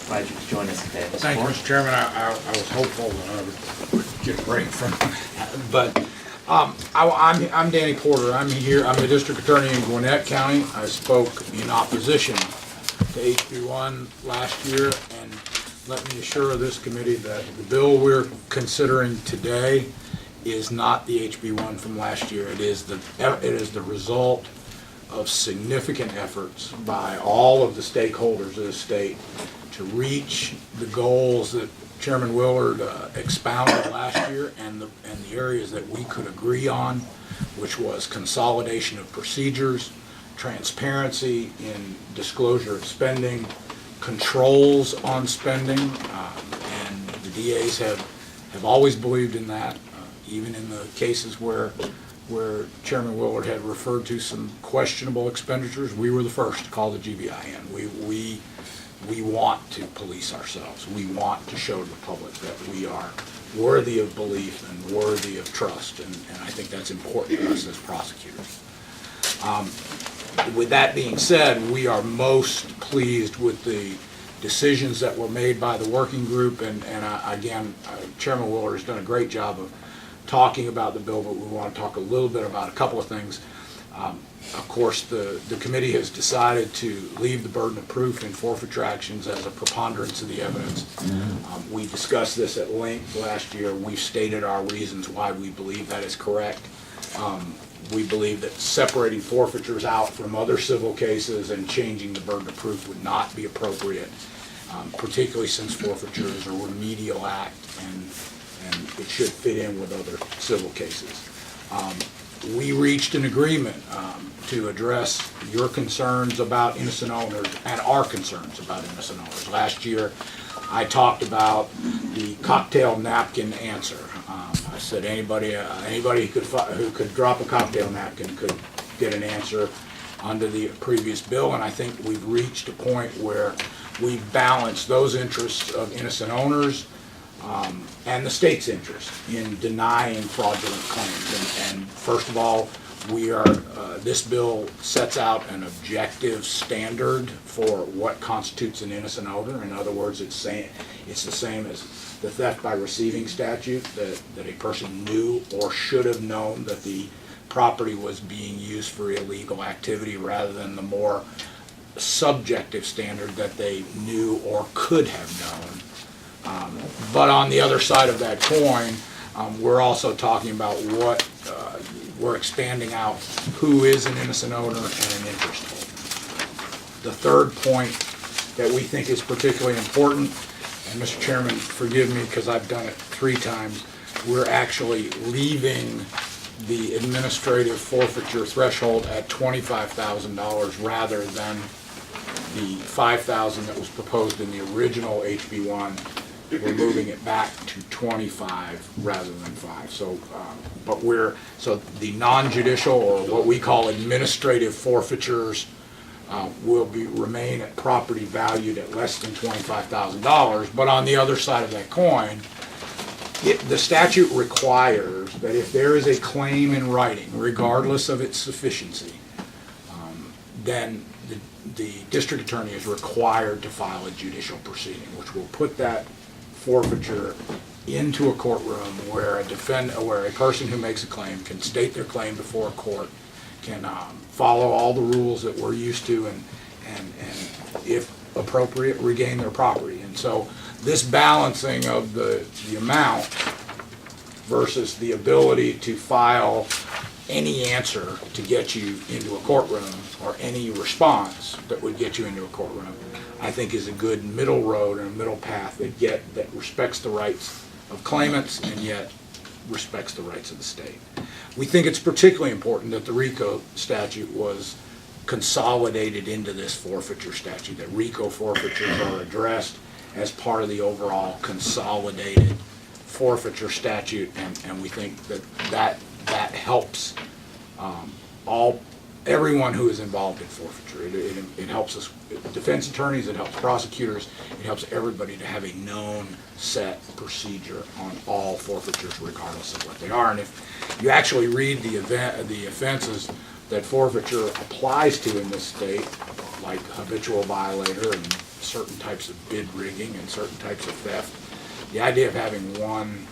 glad you could join us today. Thank you, Mr. Chairman. I was hopeful that I would get a break from, but I'm Danny Porter. I'm here. I'm the district attorney in Gwinnett County. I spoke in opposition to HB1 last year, and let me assure this committee that the bill we're considering today is not the HB1 from last year. It is the result of significant efforts by all of the stakeholders of the state to reach the goals that Chairman Willard expounded last year, and the areas that we could agree on, which was consolidation of procedures, transparency in disclosure of spending, controls on spending, and the DAs have always believed in that, even in the cases where Chairman Willard had referred to some questionable expenditures. We were the first to call the GBI in. We want to police ourselves. We want to show the public that we are worthy of belief and worthy of trust, and I think that's important to us as prosecutors. With that being said, we are most pleased with the decisions that were made by the working group, and again, Chairman Willard has done a great job of talking about the bill, but we want to talk a little bit about a couple of things. Of course, the committee has decided to leave the burden of proof in forfeiture actions as a preponderance of the evidence. We discussed this at length last year. We've stated our reasons why we believe that is correct. We believe that separating forfeitures out from other civil cases and changing the burden of proof would not be appropriate, particularly since forfeiture is a remedial act and it should fit in with other civil cases. We reached an agreement to address your concerns about innocent owners and our concerns about innocent owners. Last year, I talked about the cocktail napkin answer. I said anybody who could drop a cocktail napkin could get an answer under the previous bill, and I think we've reached a point where we've balanced those interests of innocent owners and the state's interest in denying fraudulent claims. And first of all, this bill sets out an objective standard for what constitutes an innocent owner. In other words, it's the same as the theft by receiving statute, that a person knew or should have known that the property was being used for illegal activity, rather than the more subjective standard that they knew or could have known. But on the other side of that coin, we're also talking about we're expanding out who is an innocent owner and an interest holder. The third point that we think is particularly important, and Mr. Chairman, forgive me because I've done it 3 times, we're actually leaving the administrative forfeiture threshold at $25,000 rather than the $5,000 that was proposed in the original HB1. We're moving it back to 25 rather than 5. So, so the non-judicial, or what we call administrative forfeitures, will remain at property valued at less than $25,000. But on the other side of that coin, the statute requires that if there is a claim in writing, regardless of its sufficiency, then the district attorney is required to file a judicial proceeding, which will put that forfeiture into a courtroom where a person who makes a claim can state their claim before a court, can follow all the rules that we're used to, and if appropriate, regain their property. And so this balancing of the amount versus the ability to file any answer to get you into a courtroom, or any response that would get you into a courtroom, I think is a good middle road and a middle path that respects the rights of claimants and yet respects the rights of the state. We think it's particularly important that the RICO statute was consolidated into this forfeiture statute, that RICO forfeitures are addressed as part of the overall consolidated forfeiture statute, and we think that helps everyone who is involved in forfeiture. It helps us, defense attorneys, it helps prosecutors, it helps everybody to have a known set procedure on all forfeitures regardless of what they are. And if you actually read the offenses that forfeiture applies to in this state, like habitual violator and certain types of bid rigging and certain types of theft. The idea of having one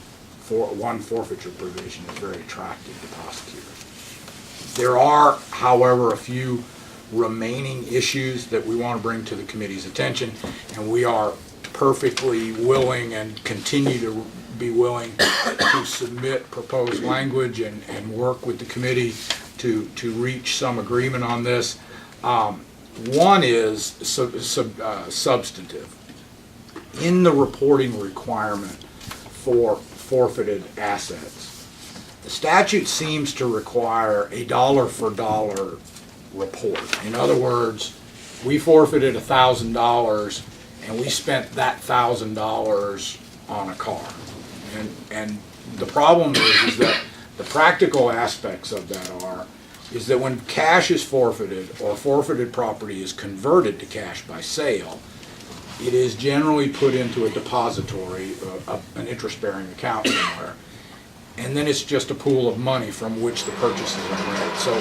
forfeiture provision is very attractive to prosecutors. There are, however, a few remaining issues that we want to bring to the committee's attention, and we are perfectly willing and continue to be willing to submit proposed language and work with the committee to reach some agreement on this. One is substantive. In the reporting requirement for forfeited assets, the statute seems to require a dollar-for-dollar report. In other words, we forfeited $1,000 and we spent that $1,000 on a car. And the problem is that the practical aspects of that is that when cash is forfeited or forfeited property is converted to cash by sale, it is generally put into a depository, an interest-bearing account somewhere, and then it's just a pool of money from which the purchases are made. So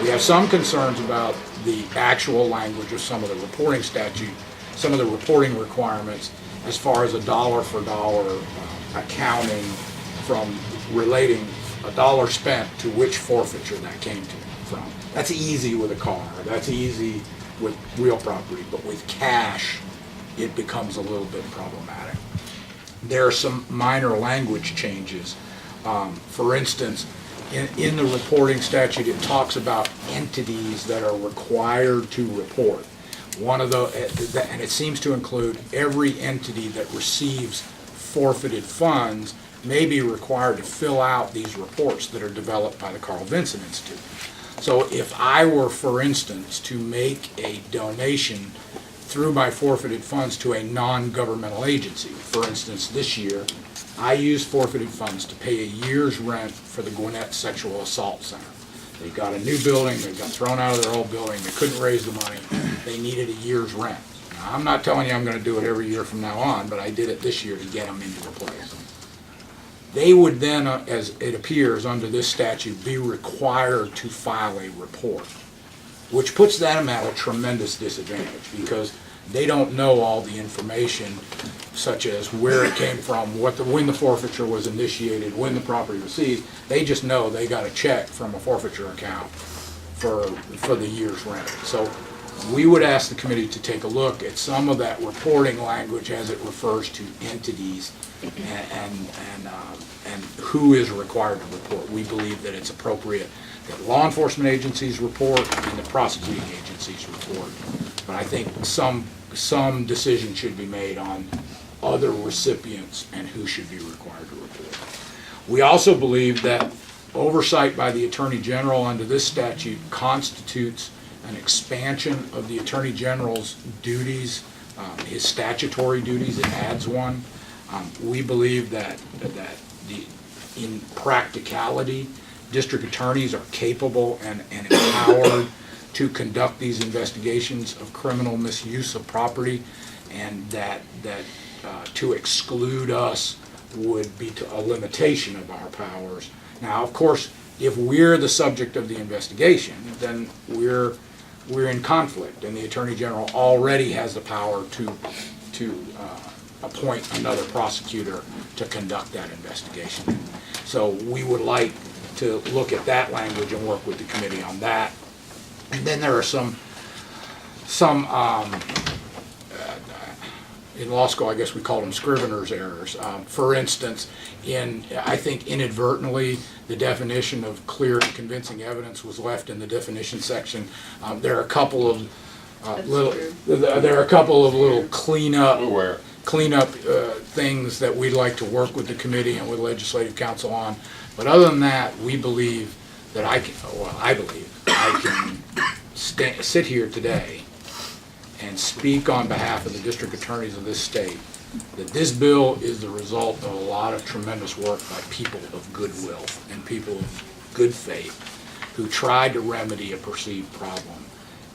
we have some concerns about the actual language of some of the reporting statute, some of the reporting requirements as far as a dollar-for-dollar accounting from relating a dollar spent to which forfeiture that came to from. That's easy with a car. That's easy with real property. But with cash, it becomes a little bit problematic. There are some minor language changes. For instance, in the reporting statute, it talks about entities that are required to report. One of the, and it seems to include every entity that receives forfeited funds may be required to fill out these reports that are developed by the Carl Vinson Institute. So if I were, for instance, to make a donation through my forfeited funds to a non-governmental agency, for instance, this year, I used forfeited funds to pay a year's rent for the Gwinnett Sexual Assault Center. They got a new building, they got thrown out of their old building, they couldn't raise the money, they needed a year's rent. Now, I'm not telling you I'm going to do it every year from now on, but I did it this year to get them into a place. They would then, as it appears under this statute, be required to file a report, which puts them at a tremendous disadvantage because they don't know all the information, such as where it came from, when the forfeiture was initiated, when the property was seized. They just know they got a check from a forfeiture account for the year's rent. So we would ask the committee to take a look at some of that reporting language as it refers to entities and who is required to report. We believe that it's appropriate that law enforcement agencies report and the prosecuting agencies report. But I think some decision should be made on other recipients and who should be required to report. We also believe that oversight by the Attorney General under this statute constitutes an expansion of the Attorney General's duties, his statutory duties. It adds one. We believe that in practicality, district attorneys are capable and empowered to conduct these investigations of criminal misuse of property, and that to exclude us would be a limitation of our powers. Now, of course, if we're the subject of the investigation, then we're in conflict, and the Attorney General already has the power to appoint another prosecutor to conduct that investigation. So we would like to look at that language and work with the committee on that. And then there are some in law school, I guess we call them scrivener's errors. For instance, I think inadvertently, the definition of clear and convincing evidence was left in the definition section. There are a couple of little cleanup things that we'd like to work with the committee and with legislative counsel on. But other than that, we believe that I can sit here today and speak on behalf of the district attorneys of this state that this bill is the result of a lot of tremendous work by people of goodwill and people of good faith who tried to remedy a perceived problem.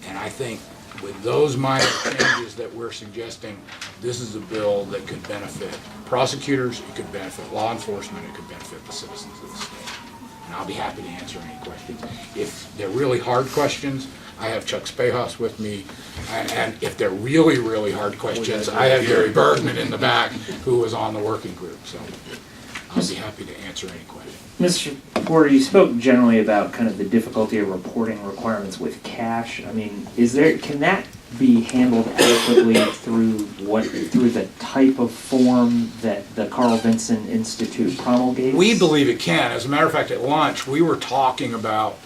And I think with those minor changes that we're suggesting, this is a bill that could benefit prosecutors, it could benefit law enforcement, it could benefit the citizens of the state. and I'll be happy to answer any questions. If they're really hard questions, I have Chuck Spahos with me, and if they're really, really hard questions, I have Gary Bergman in the back, who was on the working group, so I'll be happy to answer any questions. Mr. Porter, you spoke generally about kind of the difficulty of reporting requirements with cash. I mean, can that be handled adequately through the type of form that the Carl Vinson Institute promulgates? We believe it can. As a matter of fact, at lunch, we were talking about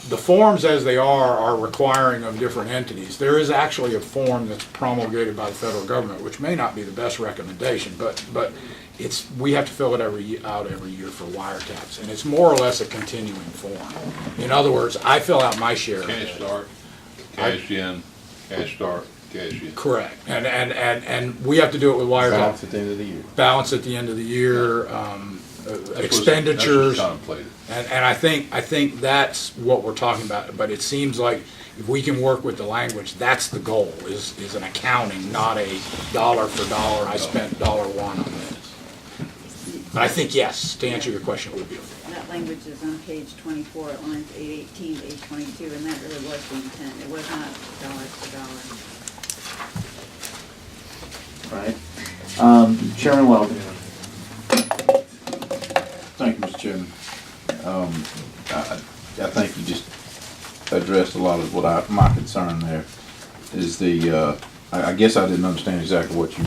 the forms as they are requiring of different entities. There is actually a form that's promulgated by the federal government, which may not be the best recommendation, but we have to fill it out every year for wiretaps, and it's more or less a continuing form. In other words, I fill out my share. Cash start, cash in, cash start, cash in. Correct, and we have to do it with wiretaps. Balance at the end of the year. Balance at the end of the year, expenditures. That's what's contemplated. And I think that's what we're talking about, but it seems like if we can work with the language, that's the goal, is an accounting, not a dollar for dollar, I spent $1 on this. But I think, yes, to answer your question, it would be okay. That language is on page 24, at lines 818 to 822, and that really was the intent. It was not dollar for dollar. Right. Chairman Weldon. Thank you, Mr. Chairman. I think you just addressed a lot of what my concern there is I guess I didn't understand exactly what you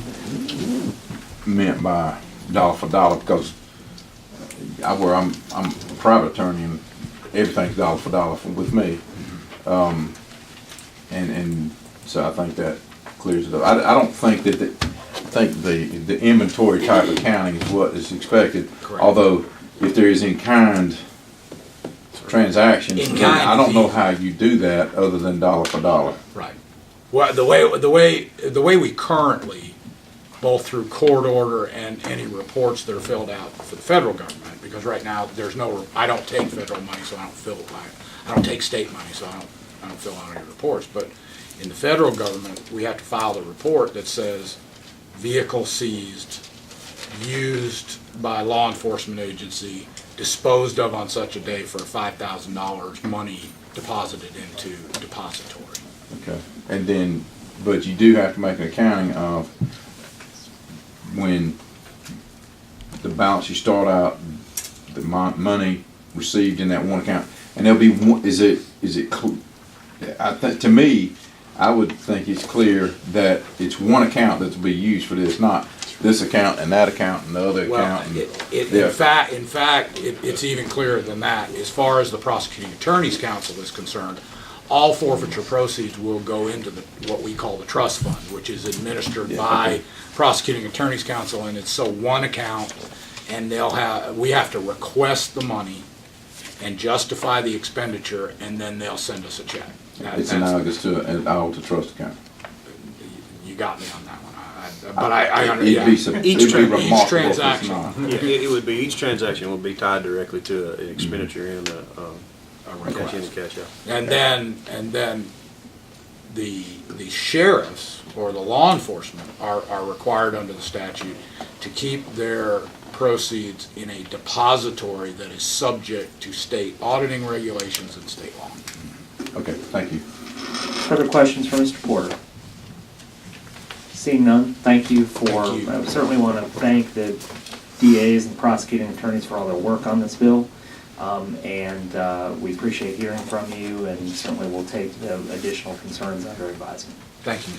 meant by dollar for dollar, because I'm a private attorney and everything's dollar for dollar with me, and so I think that clears it up. I don't think that the inventory type accounting is what is expected. Correct. Although if there is in-kind transactions, In-kind then I don't is know easy. how you do that other than dollar for dollar. Right. Well, the way we currently, both through court order and any reports that are filled out for the federal government, because right now I don't take federal money, so I don't take state money, so I don't fill out any reports. But in the federal government, we have to file the report that says vehicle seized, used by law enforcement agency, disposed of on such a day for $5,000, money deposited into depository. Okay. And then, but you do have to make an accounting of when the balance you start out, the money received in that one account, and there'll be one. I think, to me, I would think it's clear that it's one account that's will be used for this, not this account and that account and the other account. In fact, it's even clearer than that. As far as the Prosecuting Attorney's Council is concerned, all forfeiture proceeds will go into what we call the trust fund, which is administered by Prosecuting Attorney's Council, and it's so one account, and we have to request the money and justify the expenditure, and then they'll send us a check. It's analogous to an Alta trust account. You got me on that one. But I understand. It'd be remarkable if it's transaction. not. Yeah, it would be, each transaction would be tied directly to an expenditure and a cash in and cash out. And then the sheriffs or the law enforcement are required under the statute to keep their proceeds in a depository that is subject to state auditing regulations and state law. Okay, thank you. Further questions for Mr. Porter? Seeing none, thank you for, Thank you. I certainly want to thank the DAs and prosecuting attorneys for all their work on this bill. And we appreciate hearing from you, and certainly we'll take the additional concerns under advisement. Thank you.